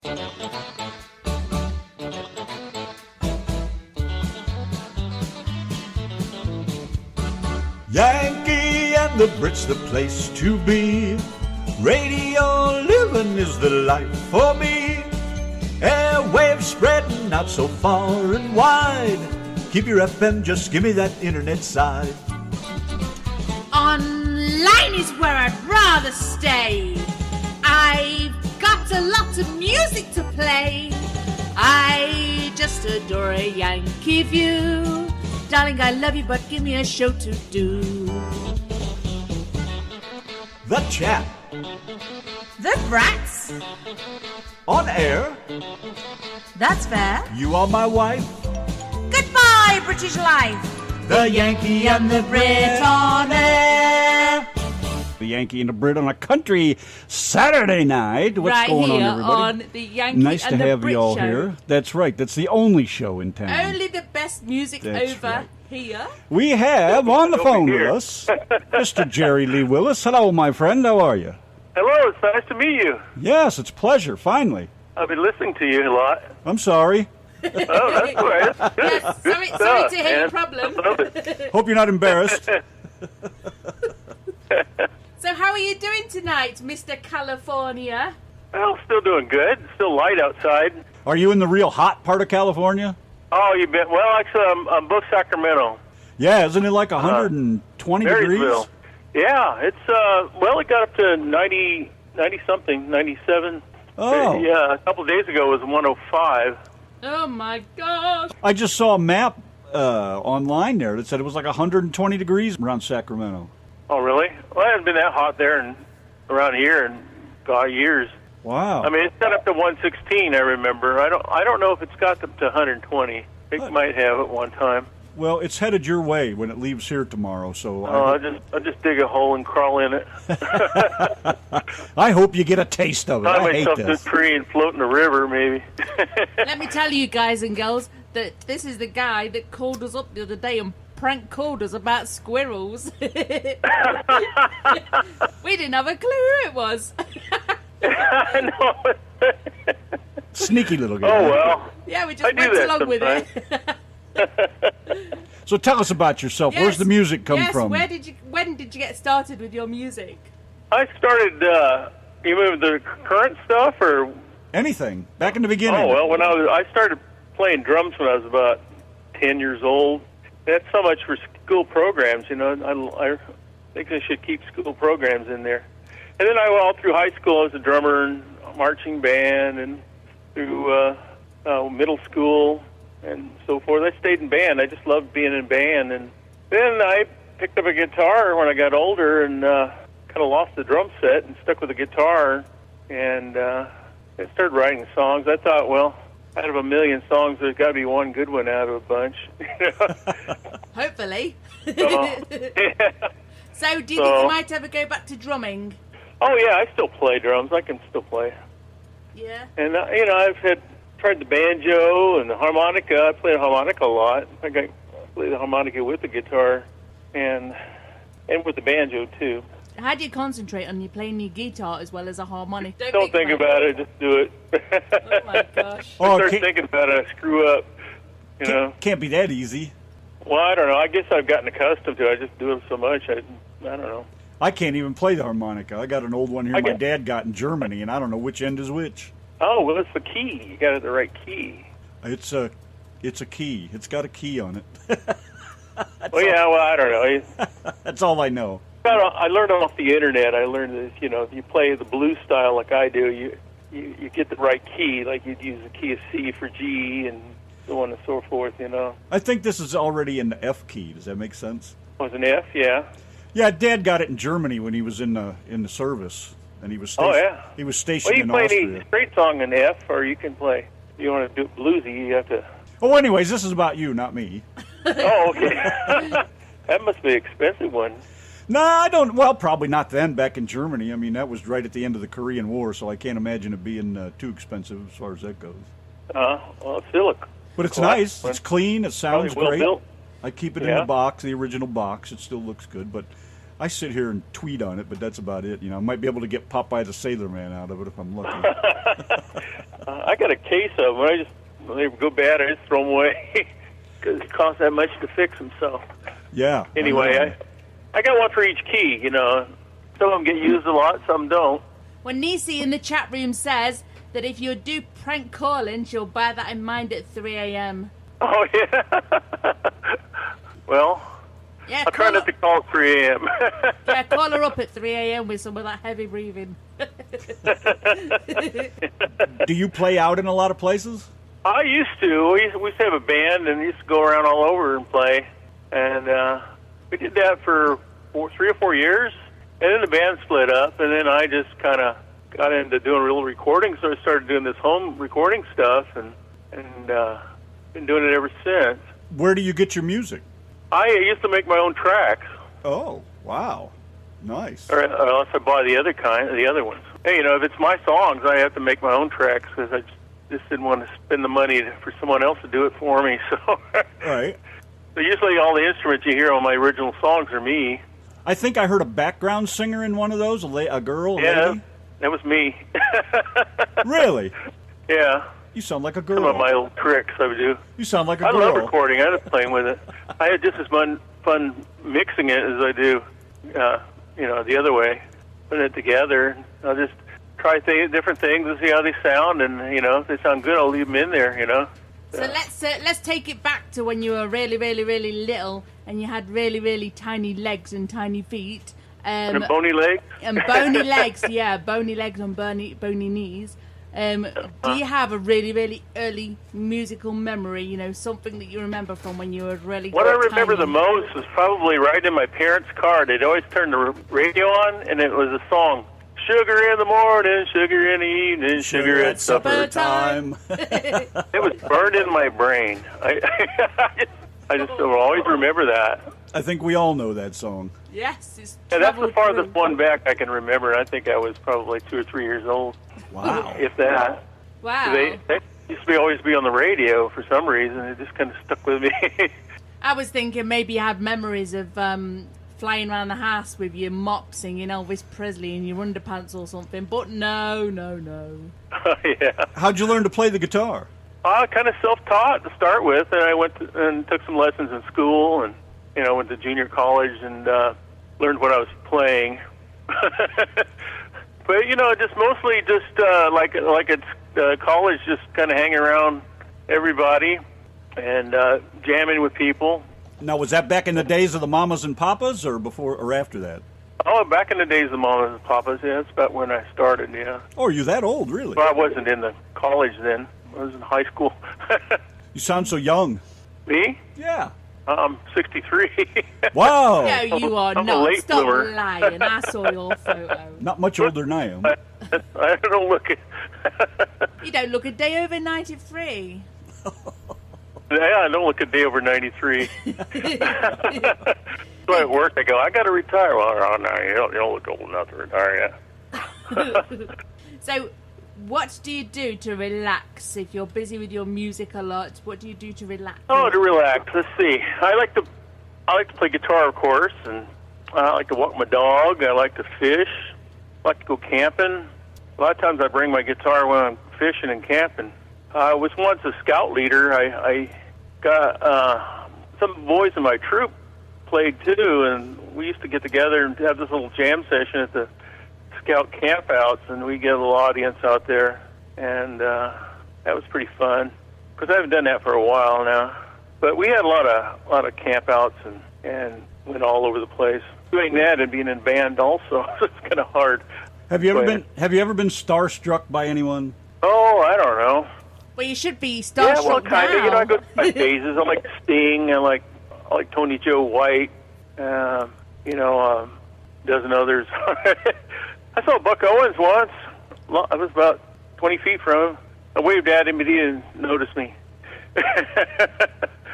Yankee and the Brit's the place to be. Radio living is the life for me. Airwaves spreading out so far and wide. Keep your FM, just give me that internet side. Online is where I'd rather stay. I've got a lot of music to play. I just adore a Yankee view. Darling, I love you, but give me a show to do. The Chat. The Brats. On air. That's fair. You are my wife. Goodbye, British life. The Yankee and the Brit on air. The Yankee and the Brit on a country Saturday night. What's right going here on, everybody? On the Yankee nice and to the have Brit you all show. here. That's right. That's the only show in town. Only the best music That's over right. here. We have on the phone with us Mr. Jerry Lee Willis. Hello, my friend. How are you? Hello, it's nice to meet you. Yes, it's a pleasure. Finally. I've been listening to you a lot. I'm sorry. Oh, that's all right. Yes, sorry to hear your problem. Hope you're not embarrassed. So how are you doing tonight, Mr. California? Well, still doing good. Still light outside. Are you in the real hot part of California? Oh, you bet. Well, actually, I'm both Sacramento. Yeah, isn't it like 120 degrees? Marysville. Yeah, it's well, it got up to 90 something, 97. Oh. Yeah, a couple of days ago it was 105. Oh my gosh. I just saw a map online there that said it was like 120 degrees around Sacramento. Oh, really? Well, it hasn't been that hot there around here in years. Wow. I mean, it's got up to 116. I remember. I don't know if it's got up to 120. It might have at one time. Well, it's headed your way when it leaves here tomorrow, so I'll just dig a hole and crawl in it. I hope you get a taste of it. Tie I hate myself to a this. tree and float in the river, maybe. Let me tell you guys and girls that this is the guy that called us up the other day and prank called us about squirrels. We didn't have a clue who it was. I know. Sneaky little guy. Oh, well. Yeah, we I just do went that along with it. So tell us about yourself. Yes, Where's the music come yes, from? when did you get started with your music? I started, you mean the current stuff, or? Anything. Back in the beginning. Oh, well, I started playing drums when I was about 10 years old. That's so much for school programs, you know. I think they should keep school programs in there. And then all through high school, I was a drummer in a marching band, and through middle school and so forth. I stayed in band. I just loved being in band. And then I picked up a guitar when I got older and kind of lost the drum set and stuck with the guitar. And I started writing songs. I thought, well, out of a million songs, there's got to be one good one out of a bunch. Hopefully. Yeah. So do you think you might ever go back to drumming? Oh, yeah, I still play drums. I can still play. Yeah. And, you know, I've tried the banjo and the harmonica. I play the harmonica a lot. I play the harmonica with the guitar and with the banjo, too. How do you concentrate on you playing your guitar as well as a harmonic? Don't think about it. Just do it. Oh, my gosh. I start thinking about it, I screw up, you know. Can't be that easy. Well, I don't know. I guess I've gotten accustomed to it. I just do it so much. I don't know. I can't even play the harmonica. I got an old one here my dad got in Germany, and I don't know which end is which. Oh, well, it's the key. You got it the right key. It's a key. It's got a key on it. Well, I don't know. That's all I know. I learned off the internet. I learned that, you know, if you play the blues style like I do, you get the right key. Like you'd use the key of C for G and so on and so forth, you know. I think this is already in the F key. Does that make sense? Was an F, yeah. Yeah, Dad got it in Germany when he was in the service, and he was he was stationed in Well, you Austria. play any straight song in F, or you can play. If you want to do it bluesy, you have to. Oh, anyways, this is about you, not me. Oh, okay. That must be an expensive one. No, I don't. Well, probably not then. Back in Germany, I mean, that was right at the end of the Korean War, so I can't imagine it being too expensive as far as that goes. Well, it's still but it's nice. It's clean. It sounds well great. built. I keep it in the box, the original box. It still looks good. But I sit here and tweet on it, but that's about it. I might be able to get Popeye the Sailor Man out of it if I'm lucky. I got a case of them. When they go bad, I just throw them away because it costs that much to fix them. So Yeah. anyway, I got one for each key. Some of them get used a lot, some don't. Well, Nisi in the chat room says that if you do prank calling, she'll bear that in mind at 3 a.m. Oh yeah. Well, Yeah, I'll try not to call at 3 a.m. Yeah, call her up at 3 a.m. with some of that heavy breathing. Do you play out in a lot of places? I used to. We used to have a band and used to go around all over and play. And we did that for 3 or 4 years. And then the band split up, and then I just kind of got into doing real recording. So I started doing this home recording stuff, and been doing it ever since. Where do you get your music? I used to make my own tracks, Oh, wow. Nice. or else I buy the other ones. Hey, if it's my songs, I have to make my own tracks because I just didn't want to spend the money for someone else to do it for me. So, Right. so usually all the instruments you hear on my original songs are me. I think I heard a background singer in one of those, a girl, a Yeah, lady. that was me. Really? Yeah, You sound like a some of my girl. old tricks I would do. You sound like a I girl. love recording. I love playing with it. I had just as fun mixing it as I do, the other way, putting it together. I'll just try different things and see how they sound, and if they sound good, I'll leave them in there. So let's take it back to when you were really, really, really little and you had really, really tiny legs and tiny feet. And bony legs. And bony legs, yeah, bony legs and bony knees. Do you have a really, really early musical memory? Something that you remember from when you were really What I remember tiny? the most was probably riding in my parents' car. They'd always turn the radio on, and it was a song. Sugar in the morning, sugar in the evening, sugar at supper time. It was burned in my brain. I just will always remember that. I think we all know that song. Yes, it's And that's the traveled farthest through. one back I can remember. I think I was probably 2 or 3 years old, Wow. if that. Wow. They used to always be on the radio for some reason. It just kind of stuck with me. I was thinking maybe you had memories of flying around the house with your mop singing Elvis Presley in your underpants or something, but no. Yeah. How'd you learn to play the guitar? I kind of self-taught to start with, and I went and took some lessons in school, and went to junior college and learned what I was playing. But just mostly like at college, just kind of hanging around everybody and jamming with people. Now, was that back in the days of the Mamas and Papas, or before or after that? Oh, back in the days of Mamas and Papas, yeah, that's about when I started, yeah. Oh, are you that old, really? Well, I wasn't in the college then. I was in high school. You sound so young. Me? Yeah. I'm 63. Wow. No, you are I'm a not. late Stop bloomer. lying. I saw your photo. Not much older than I am. I don't look it. You don't look a day over 93. Yeah, I don't look a day over 93. So at work, I go, I got to retire. Well, no, you don't look old enough to retire yet. So, what do you do to relax? If you're busy with your music a lot, what do you do to relax? Oh, to relax. Let's see. I like to play guitar, of course, and I like to walk my dog. I like to fish. I like to go camping. A lot of times I bring my guitar when I'm fishing and camping. I was once a scout leader. I got some boys in my troop played too, and we used to get together and have this little jam session at the scout campouts, and we get a little audience out there, and that was pretty fun because I haven't done that for a while now. But we had a lot of campouts and went all over the place. Doing that and being in band also, it's kind of hard. Have you ever been starstruck by anyone? Oh, I don't know. Well, you should be Yeah, starstruck well, kind of. now. I go through my phases. I like Sting. I like Tony Joe White. A dozen others. I saw Buck Owens once. I was about 20 feet from him. I waved at him, but he didn't notice me.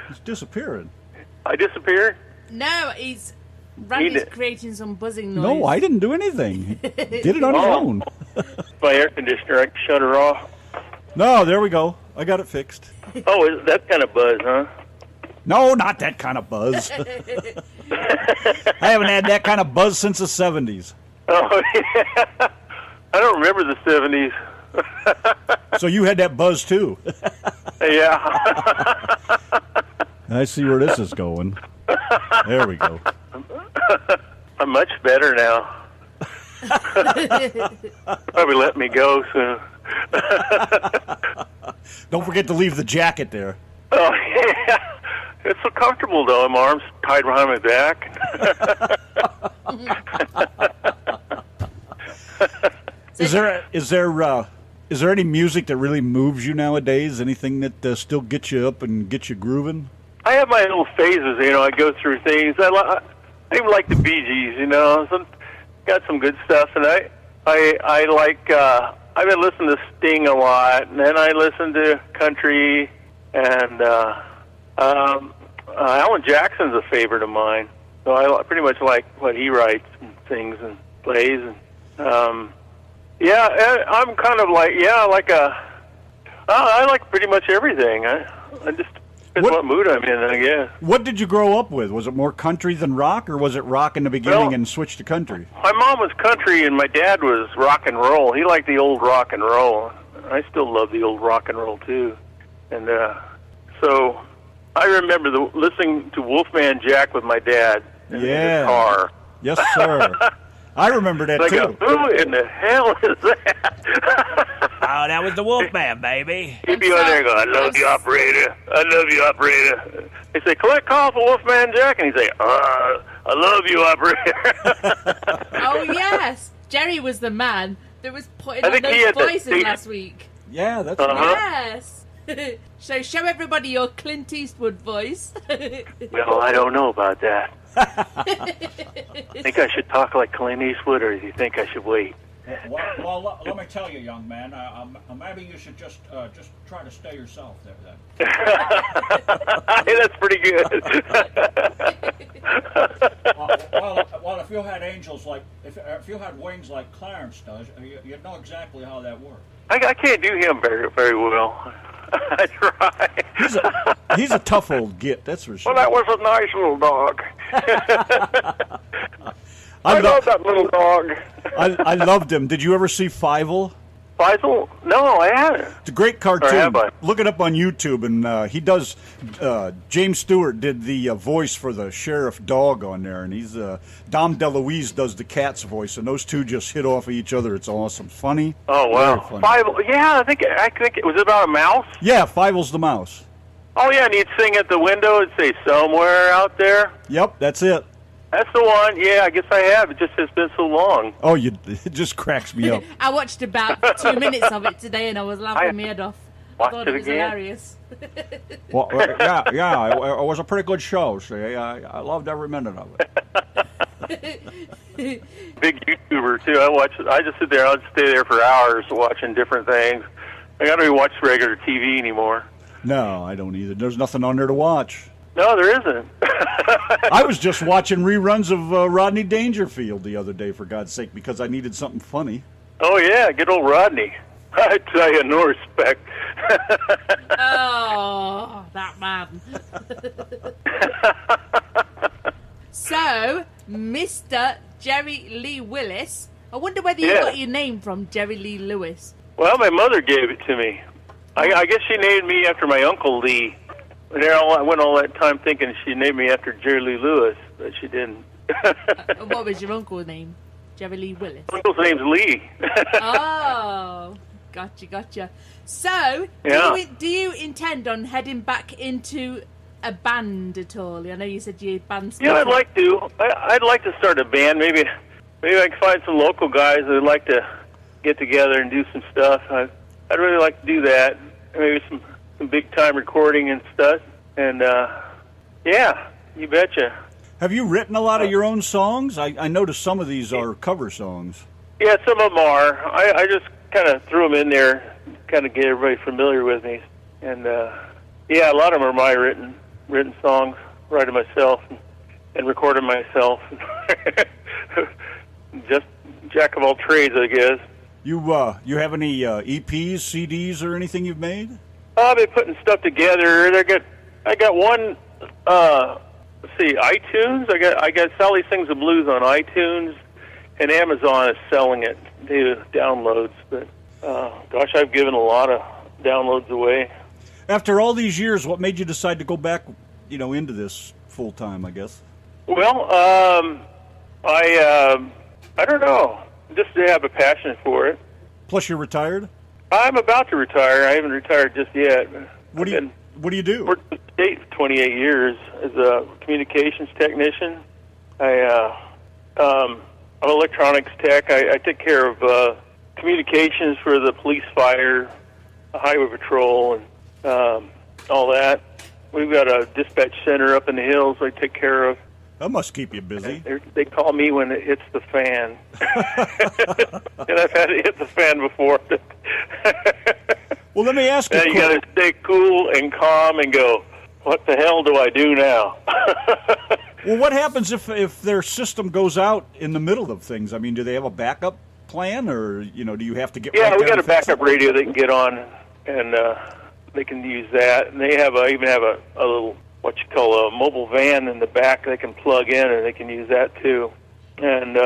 He's disappearing. I disappeared. No, Randy's creating some buzzing noise. No, I didn't do anything. He did it on his own. My air conditioner. I can shut her off. No, there we go. I got it fixed. Oh, that kind of buzz, huh? No, not that kind of buzz. I haven't had that kind of buzz since the 70s. Oh, yeah. I don't remember the 70s. So you had that buzz, too. Yeah. I see where this is going. There we go. I'm much better now. Probably let me go soon. Don't forget to leave the jacket there. Oh, yeah. It's so comfortable, though. My arms tied behind my back. Is there any music that really moves you nowadays? Anything that still gets you up and gets you grooving? I have my little phases, I go through things. I even like the Bee Gees, got some good stuff, and I like, I've been listening to Sting a lot, and then I listen to country, and Alan Jackson's a favorite of mine, so I pretty much like what he writes and sings and plays, and I'm kind of like, I like pretty much everything. I just depends what mood I'm in, I guess. What did you grow up with? Was it more country than rock, or was it rock in the beginning and switched to country? My mom was country, and my dad was rock and roll. He liked the old rock and roll. I still love the old rock and roll, too. And so I remember listening to Wolfman Jack with my dad in his car. Yes, sir. I remember that, too. Who in the hell is that? Oh, that was the Wolfman, baby. He'd be on there going, I love you, operator. I love you, operator. They say, collect call for Wolfman Jack. And he'd say, I love you, operator. Oh, yes. Jerry was the man that was putting on those voices last week. Yeah, that's right. Yes. So show everybody your Clint Eastwood voice. Well, I don't know about that. Think I should talk like Clint Eastwood, or do you think I should wait? Well, let me tell you, young man. Maybe you should just try to stay yourself there. Then. Hey, that's pretty good. well, if you had if you had wings like Clarence does, you'd know exactly how that works. I can't do him very, very well. I try. He's a tough old git, that's for sure. Well, that was a nice little dog. I love that little dog. I loved him. Did you ever see Fievel? Fievel? No, I haven't. It's a great cartoon. Look it up on YouTube, and he does. James Stewart did the voice for the sheriff dog on there, and he's Dom DeLuise does the cat's voice, and those two just hit off of each other. It's awesome, funny. Oh wow, Fievel. Yeah, I think it was about a mouse. Yeah, Fievel's the mouse. Oh yeah, and he'd sing at the window and say somewhere out there. Yep, that's it. That's the one. Yeah, I guess I have. It just has been so long. Oh, it just cracks me up. I watched about 2 minutes of it today, and I was laughing my head off. I thought it was hilarious. Well, yeah, it was a pretty good show. See, I loved every minute of it. Big YouTuber too. I just sit there. I'd stay there for hours watching different things. I don't even watch regular TV anymore. No, I don't either. There's nothing on there to watch. No, there isn't. I was just watching reruns of Rodney Dangerfield the other day, for God's sake, because I needed something funny. Oh, yeah, good old Rodney. I tell you, no respect. Oh, that man. So, Mr. Jerry Lee Willis, I wonder whether you got your name from Jerry Lee Lewis. Well, my mother gave it to me. I guess she named me after my Uncle Lee. I went all that time thinking she named me after Jerry Lee Lewis, but she didn't. What was your uncle's name? Jerry Lee Willis. Uncle's name's Lee. Oh, gotcha. So, do you intend on heading back into a band at all? I know you said your band's... Yeah, I'd like to. I'd like to start a band. Maybe I can find some local guys that would like to get together and do some stuff. I'd really like to do that. Maybe some big-time recording and stuff. And, yeah, you betcha. Have you written a lot of your own songs? I noticed some of these are cover songs. Yeah, some of them are. I just kind of threw them in there, kind of get everybody familiar with me. And, yeah, a lot of them are my written songs, write them myself and record them myself. Just jack of all trades, I guess. You have any EPs, CDs, or anything you've made? I've been putting stuff together. I got one let's see, iTunes. I got Sally Sings the Blues on iTunes, and Amazon is selling it to downloads. But gosh, I've given a lot of downloads away. After all these years, what made you decide to go back, into this full time? I guess. Well, I don't know. Just to have a passion for it. Plus, you're retired. I'm about to retire. I haven't retired just yet. What do you do? Worked at the state for 28 years as a communications technician. I'm an electronics tech. I take care of communications for the police, fire, highway patrol, and all that. We've got a dispatch center up in the hills I take care of. That must keep you busy. They call me when it hits the fan. And I've had it hit the fan before. Well, let me ask you. You got to stay cool and calm and go, what the hell do I do now? Well, what happens if their system goes out in the middle of things? I mean, do they have a backup plan, or do you have to get? Yeah, right we down got a backup radio they can get on, and they can use that. And they even have a little what you call a mobile van in the back they can plug in, and they can use that too. And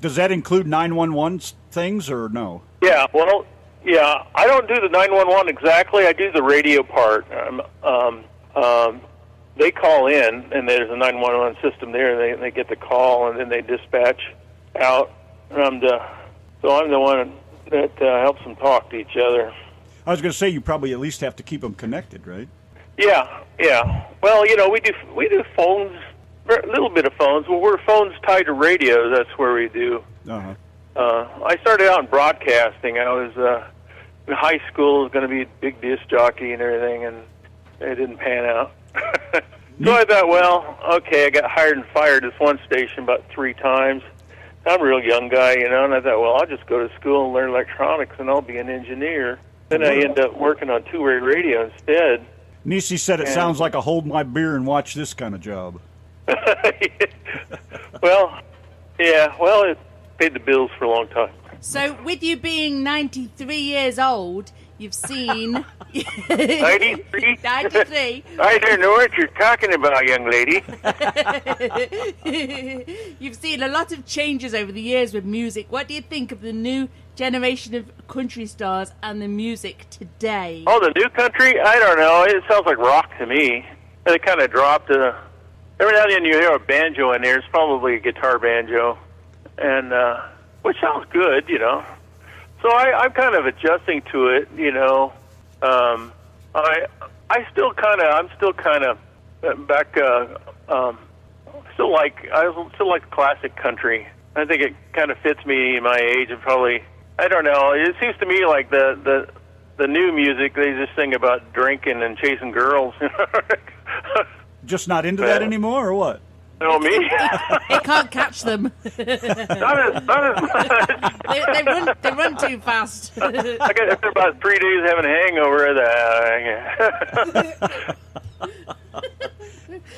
does that include 911 things or no? Yeah, well, yeah, I don't do the 911 exactly. I do the radio part. They call in, and there's a 911 system there. And they get the call, and then they dispatch out. And I'm the one that helps them talk to each other. I was going to say you probably at least have to keep them connected, right? Yeah. Well, we do phones, a little bit of phones. Well, we're phones tied to radio. That's where we do. Uh-huh. I started out in broadcasting. I was in high school. I was going to be a big disc jockey and everything, and it didn't pan out. So I thought, well, okay, I got hired and fired at this one station about 3 times. I'm a real young guy, and I thought, well, I'll just go to school and learn electronics, and I'll be an engineer. Then I ended up working on two-way radio instead. Nisi said it sounds like a hold my beer and watch this kind of job. Well, it paid the bills for a long time. So, with you being 93 years old, you've seen... 93? 93. I don't know what you're talking about, young lady. You've seen a lot of changes over the years with music. What do you think of the new generation of country stars and the music today? Oh, the new country? I don't know. It sounds like rock to me. They kind of dropped every now and then you hear a banjo in there. It's probably a guitar banjo, and which sounds good, So I'm kind of adjusting to it, I'm still kind of back. I still like classic country. I think it kind of fits me my age, and probably I don't know. It seems to me like the new music they just sing about drinking and chasing girls. Just not into that anymore, or what? No, me. It can't catch them. not as much. They run too fast. After about 3 days having a hangover, the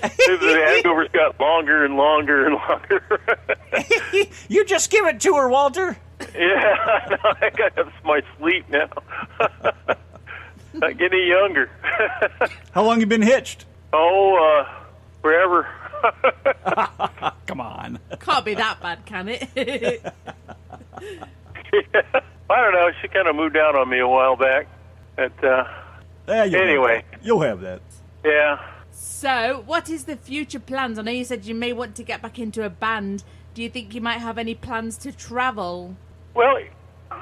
hangover's got longer and longer and longer. You just give it to her, Walter. Yeah, I got my sleep now. Not getting younger. How long you been hitched? Oh, forever. Come on. Can't be that bad, can it? Yeah. I don't know. She kind of moved out on me a while back. But, anyway. You'll have that. Yeah. So, what is the future plans? I know you said you may want to get back into a band. Do you think you might have any plans to travel? Well,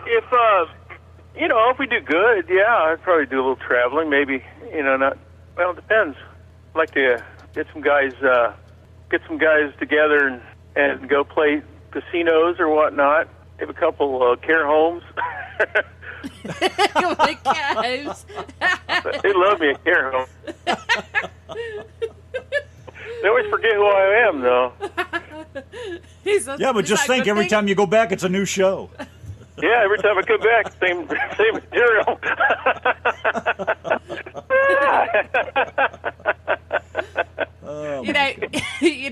if we do good, yeah, I'd probably do a little traveling. Maybe, it depends. I'd like to get some guys together and go play casinos or whatnot. Have a couple care homes. Care homes. They love me at care home. They always forget who I am, though. Yeah, but just think, every time you go back, it's a new show. Yeah, every time I come back, same material.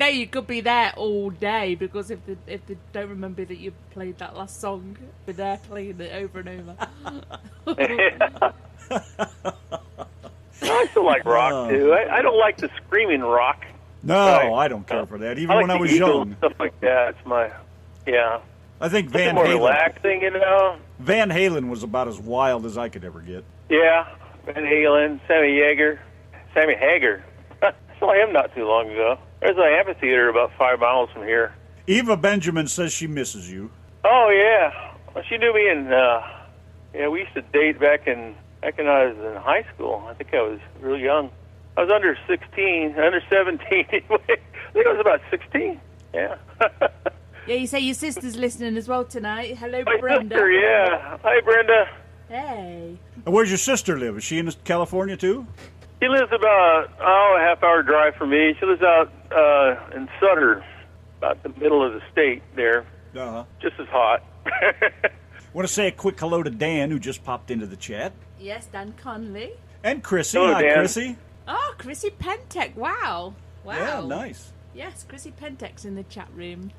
You could be there all day, because if they don't remember that you played that last song, they're there playing it over and over. I still like rock too. I don't like the screaming rock. No, Right. I don't care for that. Even I like when I the was Eagles young. and stuff like that. It's my, yeah. I think It's Van more Halen. relaxing, you know. Van Halen was about as wild as I could ever get. Yeah, Van Halen, Sammy Hagar. I saw him not too long ago. There's an amphitheater about 5 miles from here. Eva Benjamin says she misses you. Oh yeah, well, she knew me in. Yeah, we used to date back when I was in high school. I think I was real young. I was under 17 anyway. I think I was about 16. Yeah. Yeah, you say your sister's listening as well tonight. Hello, My Brenda. sister, yeah. Hi, Brenda. Hey. And where's your sister live? Is she in California too? She lives about, a half-hour drive from me. She lives out in Sutter, about the middle of the state there. Uh-huh. Just as hot. Want to say a quick hello to Dan, who just popped into the chat. Yes, Dan Conley. And Chrissy. Hello, Hi, Dan. Chrissy. Oh, Chrissy Pentek. Wow. Yeah, nice. Yes, Chrissy Pentek's in the chat room.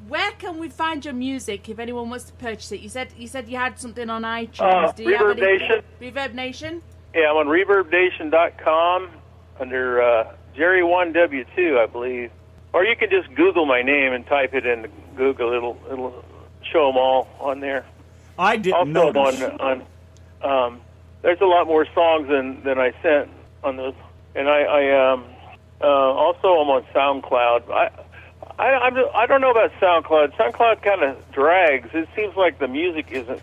Where can we find your music if anyone wants to purchase it? You said you had something on iTunes. Do you have Reverb Nation. Reverb Nation? Yeah, I'm on ReverbNation.com under Jerry1W2, I believe. Or you can just Google my name and type it in Google. It'll show them all on there. I didn't Also notice. There's a lot more songs than I sent on those. And I also I'm on SoundCloud. I don't know about SoundCloud. SoundCloud kind of drags. It seems like the music isn't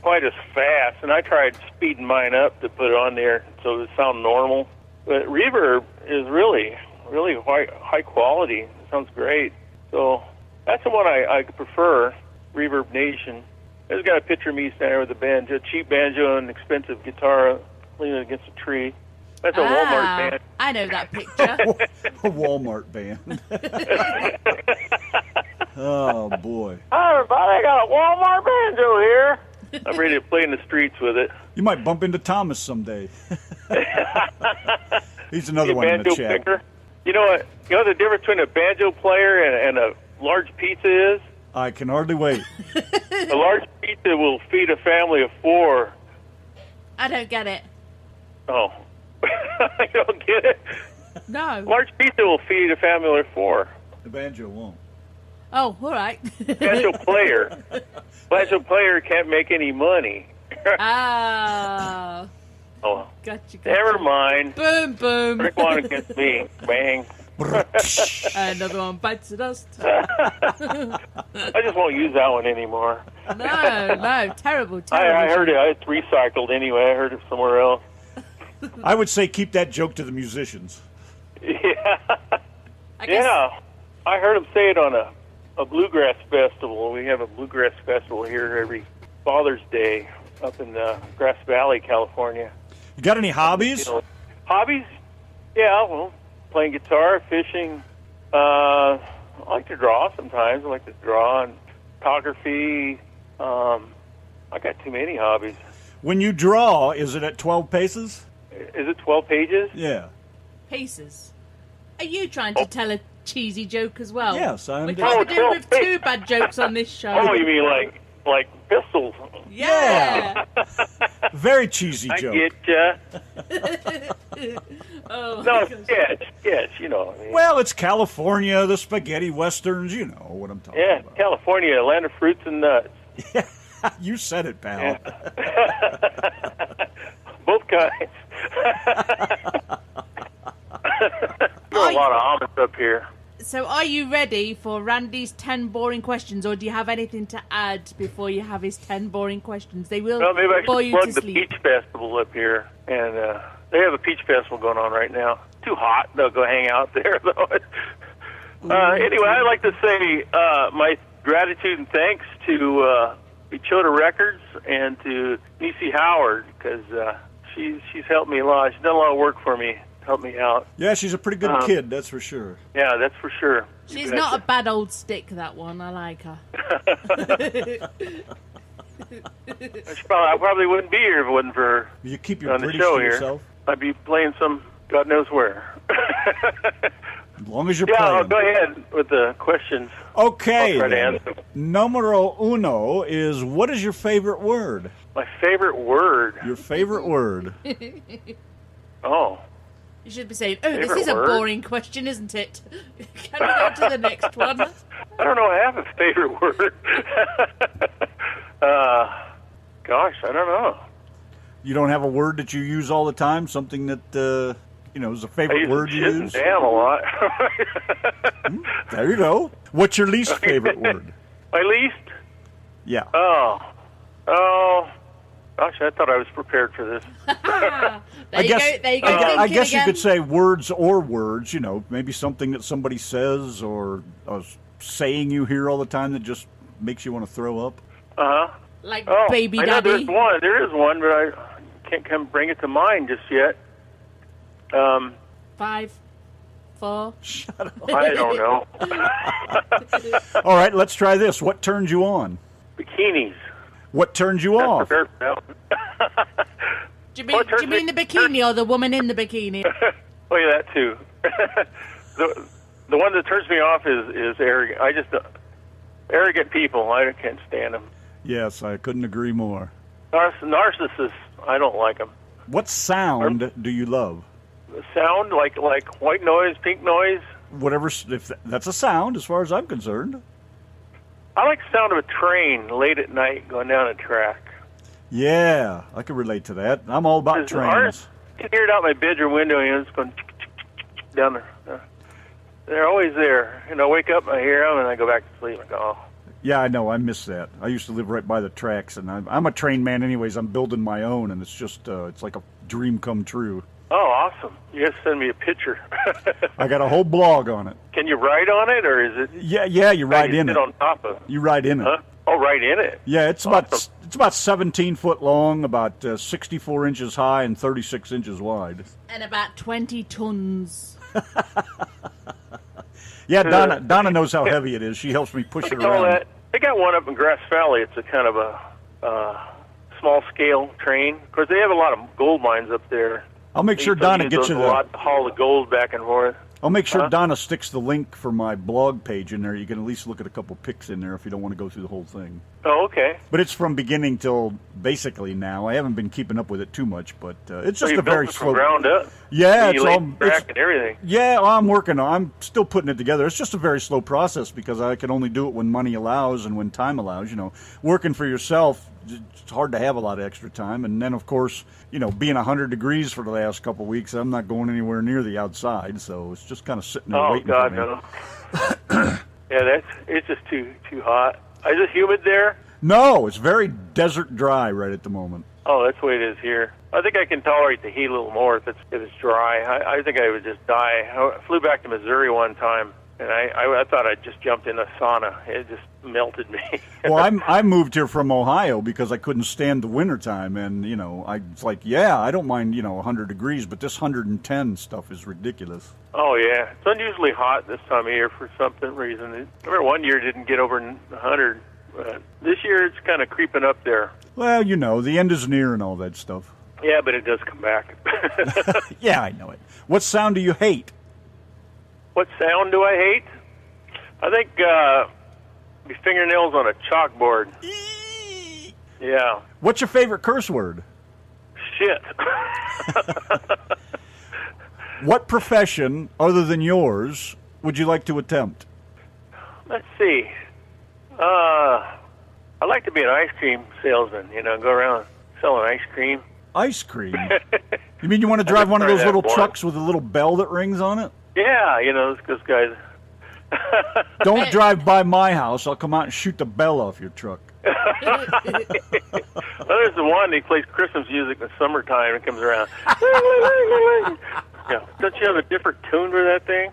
quite as fast, and I tried speeding mine up to put it on there so it sound normal. But Reverb is really high quality. It sounds great. So that's the one I prefer, Reverb Nation. It's got a picture of me standing there with a banjo, cheap banjo and expensive guitar leaning against a tree. That's a Walmart band. I know that picture. A Walmart band. Oh, boy. Hi, everybody. I got a Walmart banjo here. I'm ready to play in the streets with it. You might bump into Thomas someday. He's another A one in the banjo chat. picker. You know what? You know the difference between a banjo player and a large pizza is? I can hardly wait. A large pizza will feed a family of 4. I don't get it. Oh. I don't get it. No. Large pizza will feed a family of 4. The banjo won't. Oh, all right. Banjo player can't make any money. Ah. Oh, Gotcha. never mind. Boom, boom. Rick one against me. Bang. Another one bites the dust. I just won't use that one anymore. No, terrible. I heard it. It's recycled anyway. I heard it somewhere else. I would say keep that joke to the musicians. Yeah. I guess, Yeah. I heard him say it on a bluegrass festival. We have a bluegrass festival here every Father's Day up in Grass Valley, California. You got any hobbies? You know, hobbies? Yeah, well, playing guitar, fishing. I like to draw sometimes. I like to draw and photography. I got too many hobbies. When you draw, is it at 12 paces? Is it 12 pages? Yeah. Paces. Are you trying to tell a cheesy joke as well? Yes, I am. We doing- can't be Oh, doing with 12 two bad jokes on this show. Oh, you mean like pistols? Yeah. Very cheesy I joke. get ya. Oh, No, my gosh. sketch, you know what I mean. Well, it's California, the spaghetti westerns, you know what I'm talking Yeah, about. California, land of fruits and nuts. You said it, pal. Both kinds. Got a lot of almonds up here. So are you ready for Randy's 10 boring questions, or do you have anything to add before you have his 10 boring questions? They will Well, maybe I bore should you to plug the sleep. Peach Festival up here. And they have a Peach Festival going on right now. Too hot. They'll go hang out there, though. Anyway, I'd like to say my gratitude and thanks to Echota Records and to Niecy Howard, because she's helped me a lot. She's done a lot of work for me, helped me out. Yeah, she's a pretty good kid, that's for sure. Yeah, that's for sure. She's not a bad old stick, that one. I like her. I probably wouldn't be here if it wasn't for her. You keep your on the British show to here. yourself. I'd be playing some God knows where. As long as you're Yeah, playing. go ahead with the questions. Okay, I'll try to then. answer. Numero uno is, what is your favorite word? My favorite word. Your favorite word. Oh, You should be saying, "Oh, this Favorite is a word? boring question, isn't it? Can we go to the next one?" I don't know. I have a favorite word. Gosh, I don't know. You don't have a word that you use all the time? Something that, is a I favorite use word you shit and use? damn a lot. There you go. What's your least favorite word? My least? Yeah. Oh, gosh, I thought I was prepared for this. There you go. There you go. I thinking guess you again. could say words or words, maybe something that somebody says or a saying you hear all the time that just makes you want to throw up. Uh-huh. Like Oh, baby I know daddy. there is one, but I can't bring it to mind just yet. 5, 4. I don't know. All right, let's try this. What turns you on? Bikinis. What turns you off? Prepared for that one. Do you mean the bikini or the woman in the bikini? Oh, yeah, that too. The one that turns me off is arrogant. Arrogant people. I can't stand them. Yes, I couldn't agree more. Narcissists. I don't like them. What sound do you love? The sound like white noise, pink noise. Whatever, if that's a sound, as far as I'm concerned. I like the sound of a train late at night going down a track. Yeah, I can relate to that. I'm all about trains. I can hear it out my bedroom window, it's going down there. They're always there. I wake up, I hear them, and I go back to sleep. I go, oh. Yeah, I know. I miss that. I used to live right by the tracks, and I'm a train man anyways. I'm building my own, and it's just, it's like a dream come true. Oh, awesome. You have to send me a picture. I got a whole blog on it. Can you ride on it, or is it... Yeah, you ride in sit it. on top of it? You ride in it. Huh? Oh, right in it. Yeah, it's about 17 foot long, about 64 inches high, and 36 inches wide. And about 20 tons. Yeah, Donna knows how heavy it is. She helps me push it around. That. They got one up in Grass Valley. It's a kind of a small-scale train. Of course, they have a lot of gold mines up there. I'll make sure Donna gets you a lot to haul the gold back and forth. I'll make sure Donna sticks the link for my blog page in there. You can at least look at a couple pics in there if you don't want to go through the whole thing. Oh, okay. But it's from beginning till basically now. I haven't been keeping up with it too much, but it's So just you a very built it slow. from ground up? Yeah, You it's laid all. the track and everything. Yeah, I'm working on. I'm still putting it together. It's just a very slow process because I can only do it when money allows and when time allows. Working for yourself, it's hard to have a lot of extra time. And then, of course, being 100 degrees for the last couple of weeks, I'm not going anywhere near the outside, so it's just kind of sitting there waiting God, for me. no. Yeah, it's just too hot. Is it humid there? No, it's very desert dry right at the moment. Oh, that's the way it is here. I think I can tolerate the heat a little more if it's dry. I think I would just die. I flew back to Missouri one time, and I thought I'd just jumped in a sauna. It just melted me. Well, I moved here from Ohio because I couldn't stand the wintertime, and it's like, I don't mind 100 degrees, but this 110 stuff is ridiculous. Oh yeah, it's unusually hot this time of year for some reason. I remember one year it didn't get over 100. This year it's kind of creeping up there. Well, the end is near and all that stuff. Yeah, but it does come back. Yeah, I know it. What sound do you hate? What sound do I hate? I think my fingernails on a chalkboard. Yeah. What's your favorite curse word? Shit. What profession, other than yours, would you like to attempt? Let's see. I'd like to be an ice cream salesman, go around selling ice cream. Ice cream? You mean you want to drive one of those little once. trucks with a little bell that rings on it? Yeah, those guys. Don't drive by my house. I'll come out and shoot the bell off your truck. Well, there's the one, he plays Christmas music in the summertime and comes around. Yeah. Don't you have a different tune for that thing?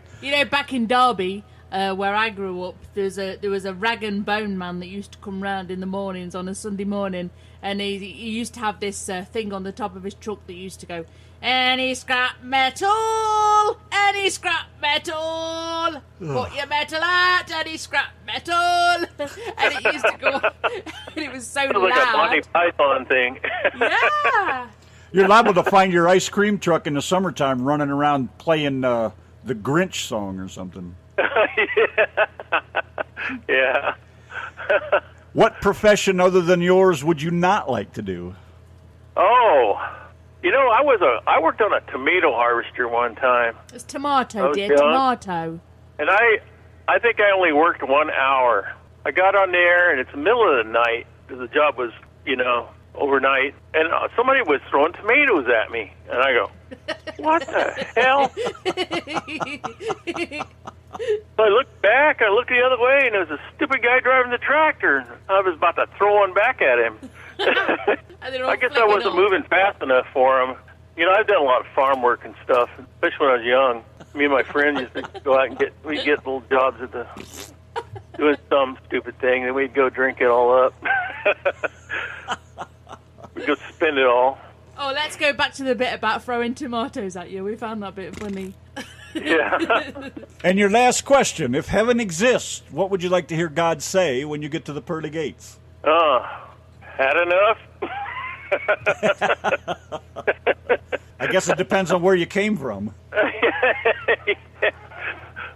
Back in Derby, where I grew up, there was a rag and bone man that used to come round in the mornings on a Sunday morning, and he used to have this thing on the top of his truck that used to go, "Any scrap metal, any scrap metal, put your metal out, any scrap metal," and it used to go, and it was so It was like a Monty loud. Python thing. Yeah. You're liable to find your ice cream truck in the summertime running around playing the Grinch song or something. Yeah. What profession other than yours would you not like to do? Oh, You know, I worked on a tomato harvester one time, It's tomato, dear, young. tomato. and I think I only worked 1 hour. I got on there, and it's the middle of the night, because the job was, overnight, and somebody was throwing tomatoes at me, and I go, what the hell? So I looked back, I looked the other way, and there was a stupid guy driving the tractor. I was about to throw one back at him. And they're all I guess I flicking wasn't off. moving fast enough for him. I've done a lot of farm work and stuff, especially when I was young. Me and my friend used to go out and we'd get little jobs at doing some stupid thing, and we'd go drink it all up. We'd go spend it all. Oh, let's go back to the bit about throwing tomatoes at you. We found that bit funny. Yeah. And your last question, if heaven exists, what would you like to hear God say when you get to the pearly gates? Had enough? I guess it depends on where you came from.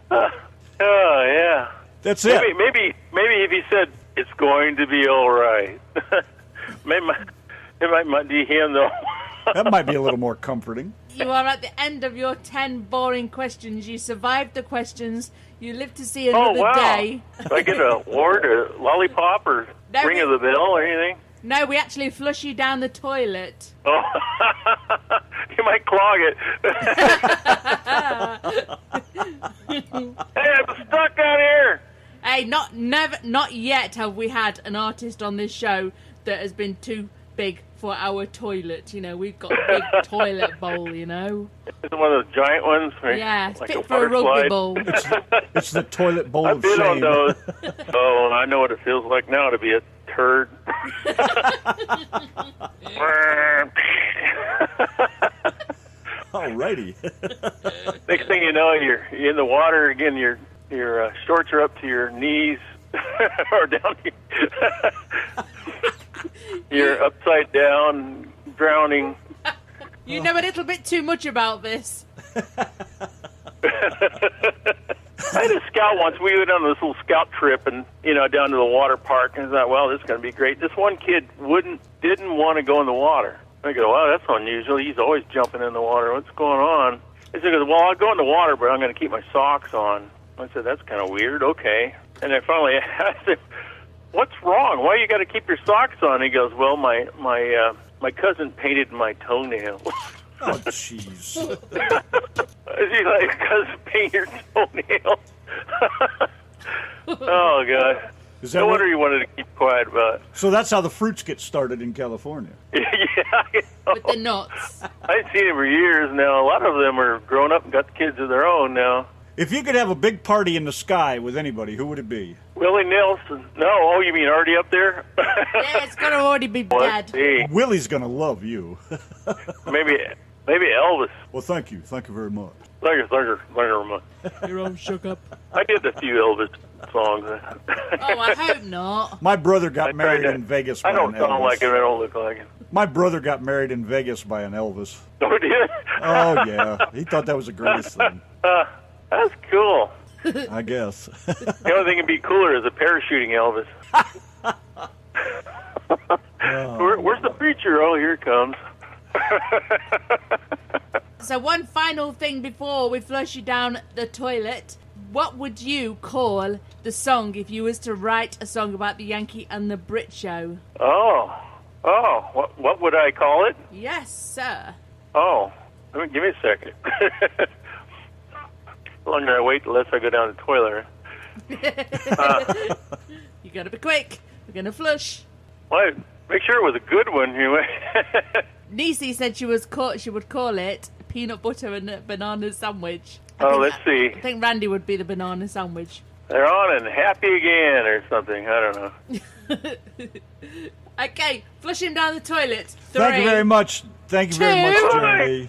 Oh, yeah. That's it. Maybe if he said, it's going to be all right. It might be him, though. That might be a little more comforting. You are at the end of your 10 boring questions. You survived the questions. You lived to see another Oh, wow. day. Do I get an award, a lollipop, or No, ring of the bell, or anything? No, we actually flush you down the toilet. Oh, you might clog it. Hey, I'm stuck out here. Hey, not yet have we had an artist on this show that has been too big for our toilet. We've got a big toilet bowl, Is it one of those giant ones? Right? Yeah, it's Like fit a for a water rugby slide? bowl. It's the toilet bowl I've of been on shame. those. Oh, I know what it feels like now to be a turd. Alrighty. Next thing you know, you're in the water again. Your shorts are up to your knees or down. You're upside down, drowning. You know a little bit too much about this. I had a scout once. We went on this little scout trip, and down to the water park. And I thought, well, this is going to be great. This one kid didn't want to go in the water. I go, wow, that's unusual. He's always jumping in the water. What's going on? He said, well, I'll go in the water, but I'm going to keep my socks on. I said, that's kind of weird. Okay. And I finally asked him, what's wrong? Why you got to keep your socks on? He goes, well, my cousin painted my toenails. Oh, jeez. He's like, cousin painted your toenails. Oh, God. Is that No what- wonder you wanted to keep quiet about it. So that's how the fruits get started in California. Yeah, With the nuts. I've seen it for years now. A lot of them are grown up and got kids of their own now. If you could have a big party in the sky with anybody, who would it be? Willie Nelson. No, oh, you mean already up there? Yeah, it's got to already be Let's dead. see. Willie's gonna love you. Maybe Elvis. Well, thank you very much. Thank you very much. You're all shook up. I did a few Elvis songs. Oh, I hope not. My brother got married tried to- in Vegas by I don't an sound Elvis. like it. I don't look like it. My brother got married in Vegas by an Elvis. Oh, did it? Oh yeah, he thought that was the greatest thing. That's cool. I guess. The only thing that'd be cooler is a parachuting Elvis. Where's the preacher? Oh, here it comes. So one final thing before we flush you down the toilet. What would you call the song if you was to write a song about the Yankee and the Brit show? Oh, what would I call it? Yes, sir. Oh, give me a second. How long do I wait unless I go down the toilet? You gotta be quick. We're gonna flush. Well, make sure it was a good one. Niecy said she would call it peanut butter and a banana sandwich. Let's see. I think Randy would be the banana sandwich. They're on and happy again or something. I don't know. Okay, flush him down the toilet. 3, Thank you very much. Thank you very much, 2, Jeremy.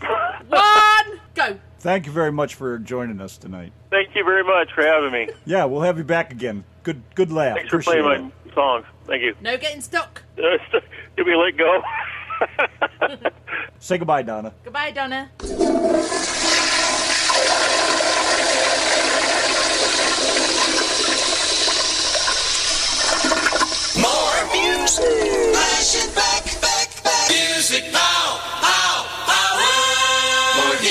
1, go. Thank you very much for joining us tonight. Thank you very much for having me. Yeah, we'll have you back again. Good laugh. Thanks for Appreciate playing my songs. Thank you. No getting stuck. Did we let go? it. Say goodbye, Donna. Goodbye, Donna. More music. Flash it back. Music now.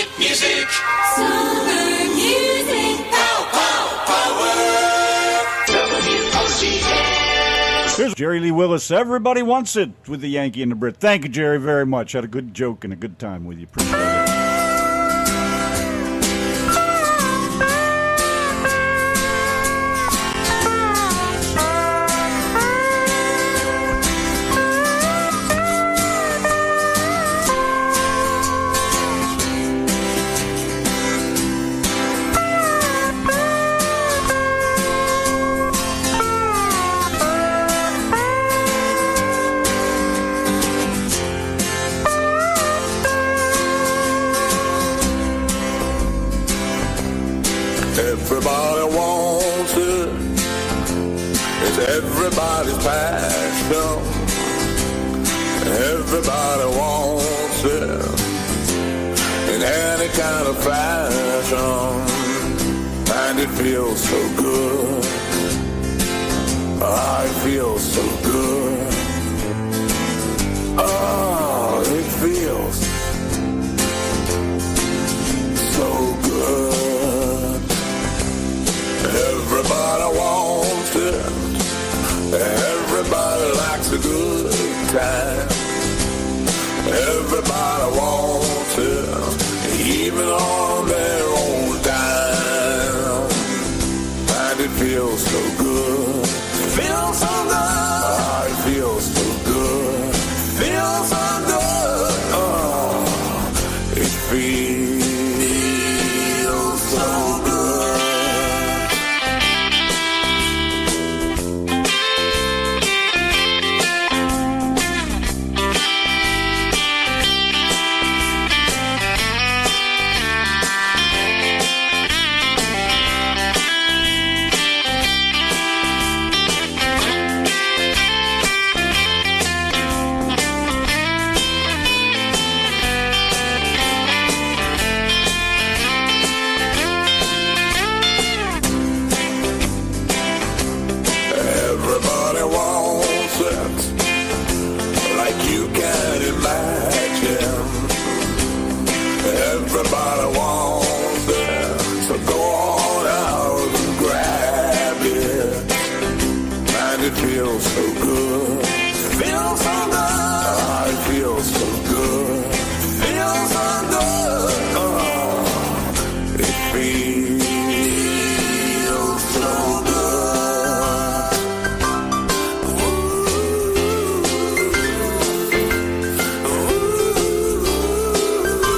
Hit music. Summer music. Pow, pow, power. WOCN. Here's Jerry Lee Willis. Everybody wants it with the Yankee and the Brit. Thank you, Jerry, very much. Had a good joke and a good time with you. Appreciate it. Everybody wants it. It's everybody's passion. Everybody wants it in any kind of fashion. And it feels so good. I feel so good. Oh, it feels so good. Everybody wants it. Everybody likes a good time. Everybody wants it, even on their own time. And it feels so good. Feels so good. It feels so good. Feels so good. Oh, it feels so good. Everybody wants it, like you can imagine. Everybody wants it, so go on out and grab it. And it feels so good. Feels so good. It feels so good. Feels so good. Oh, it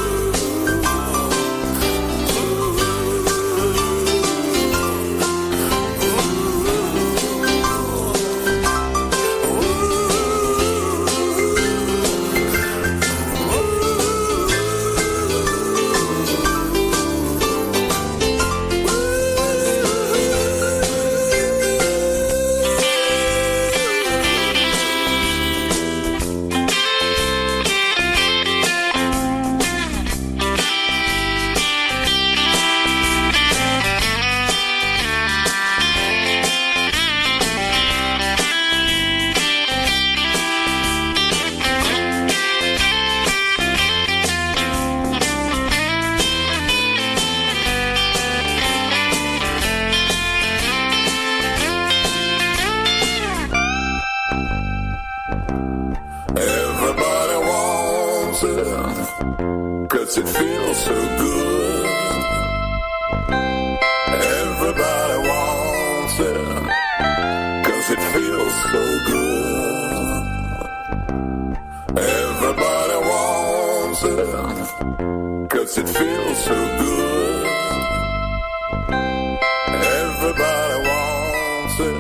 feels so good. Everybody wants it, 'cause it feels so good. Everybody wants it, 'cause it feels so good. Everybody wants it, 'cause it feels so good. Everybody wants it,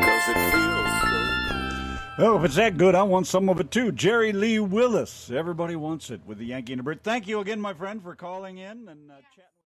'cause it feels so good. Oh, if it's that good, I want some of it too. Jerry Lee Willis. Everybody wants it with the Yankee and the Brit. Thank you again, my friend, for calling in and chatting.